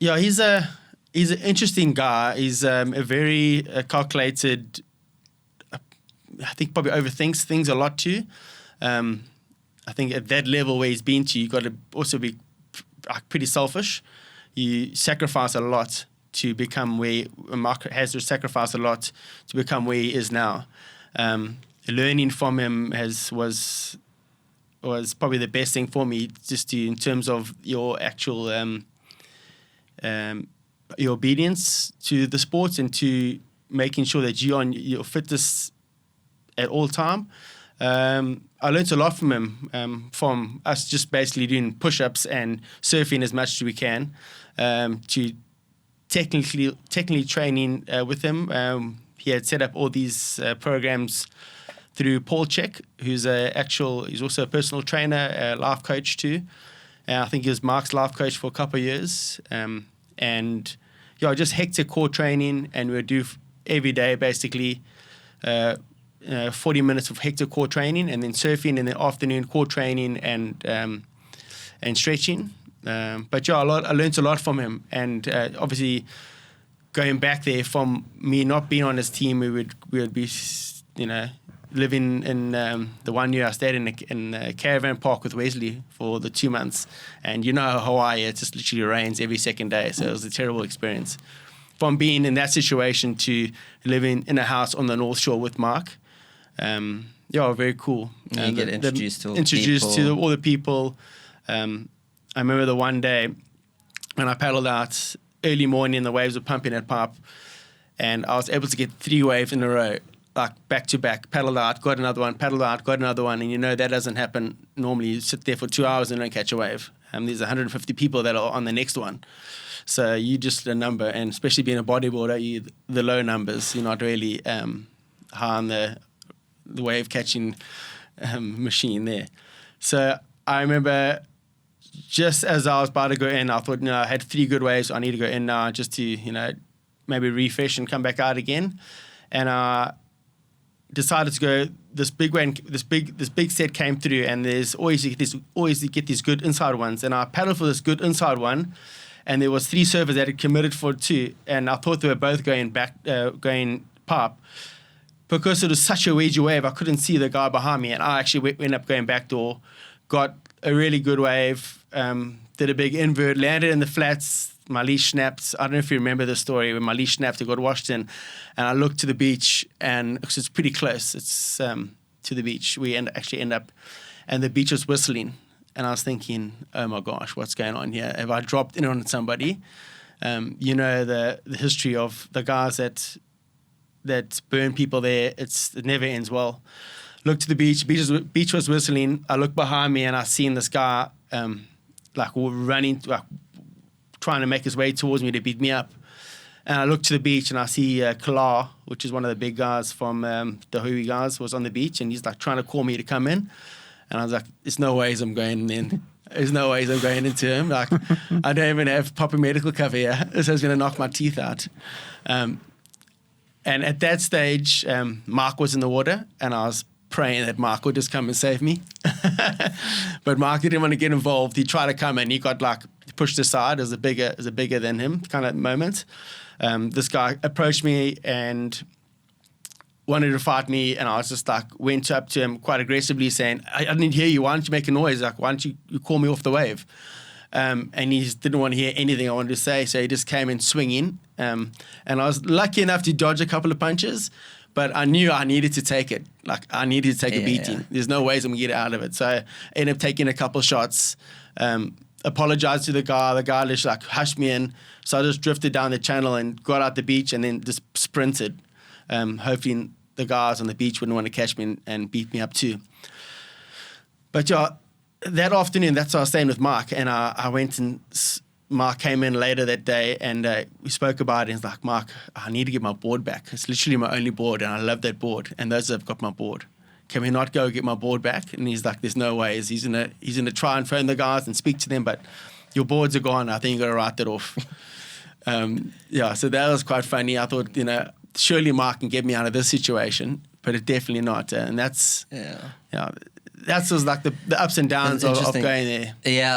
Yeah, he's an interesting guy. He's a very calculated. I think probably overthinks things a lot too. I think at that level where he's been to, you've got to also be pretty selfish. You sacrifice a lot to become where Mark has to sacrifice a lot to become where he is now. Learning from him was probably the best thing for me, just in terms of your actual your obedience to the sports and to making sure that you're on your fitness at all time. I learned a lot from him, from us just basically doing push-ups and surfing as much as we can, to technically training with him. He had set up all these programs through Paul Check, he's also a personal trainer, a life coach too. I think he was Mark's life coach for a couple of years. And just hectic core training, and we'd do every day basically 40 minutes of hectic core training, and then surfing in the afternoon, core training and stretching. But I learned a lot from him, and obviously going back there, from me not being on his team, we would be living in the 1 year I stayed in a caravan park with Wesley for the 2 months, and Hawaii, it just literally rains every second day, so it was a terrible experience. From being in that situation to living in a house on the North Shore with Mark, very cool. You get introduced to all the people. I remember the one day when I paddled out early morning, the waves were pumping at Pipe, and I was able to get 3 waves in a row, like back to back, paddled out, got another one, paddled out, got another one, and that doesn't happen normally. You sit there for 2 hours and don't catch a wave. There's 150 people that are on the next one. So you just a number, and especially being a bodybuilder, the low numbers, you're not really high on the wave catching machine there. So I remember just as I was about to go in, I thought, I had 3 good waves, I need to go in now just to, maybe refresh and come back out again. And I decided to go this big set came through, and there's always you get these good inside ones, and I paddled for this good inside one, and there was 3 surfers that had committed for 2, and I thought they were both going Pipe. Because it was such a wedgy wave, I couldn't see the guy behind me, and I actually went up going backdoor, got a really good wave, did a big invert, landed in the flats. My leash snapped. I don't know if you remember the story, when my leash snapped, it got washed in, and I looked to the beach, and because it's pretty close, it's to the beach. We actually end up, and the beach was whistling, and I was thinking, oh my gosh, what's going on here? Have I dropped in on somebody? The history of the guys that burn people there. It never ends well. Looked to the beach. Beach was whistling. I looked behind me, and I seen this guy running, trying to make his way towards me to beat me up. And I look to the beach, and I see Kala, which is one of the big guys from the Hui guys, was on the beach, and he's trying to call me to come in. And I was like, there's no ways I'm going in. There's no ways I'm going into him. I don't even have proper medical cover here. This is going to knock my teeth out. And at that stage, Mark was in the water, and I was praying that Mark would just come and save me. But Mark didn't want to get involved. He tried to come in. He got pushed aside as a bigger than him kind of moment. This guy approached me and wanted to fight me, and I was just went up to him quite aggressively saying, I didn't hear you. Why don't you make a noise? Why don't you call me off the wave? And he just didn't want to hear anything I wanted to say, so he just came in swinging. And I was lucky enough to dodge a couple of punches, but I knew I needed to take it. I needed to take a beating. Yeah. There's no ways I'm going to get out of it. So I ended up taking a couple of shots, apologized to the guy. The guy just hushed me in. So I just drifted down the channel and got out the beach and then just sprinted, hoping the guys on the beach wouldn't want to catch me and beat me up too. But that afternoon, that's what I was staying with Mark, and I went, and Mark came in later that day, and we spoke about it. And he's like, Mark, I need to get my board back. It's literally my only board, and I love that board. And those have got my board. Can we not go get my board back? And he's like, there's no ways. He's gonna try and phone the guys and speak to them, but your boards are gone. I think you got to write that off. So that was quite funny. I thought, surely Mark can get me out of this situation, but it definitely not. And that's, that was the ups and downs of going there. Yeah.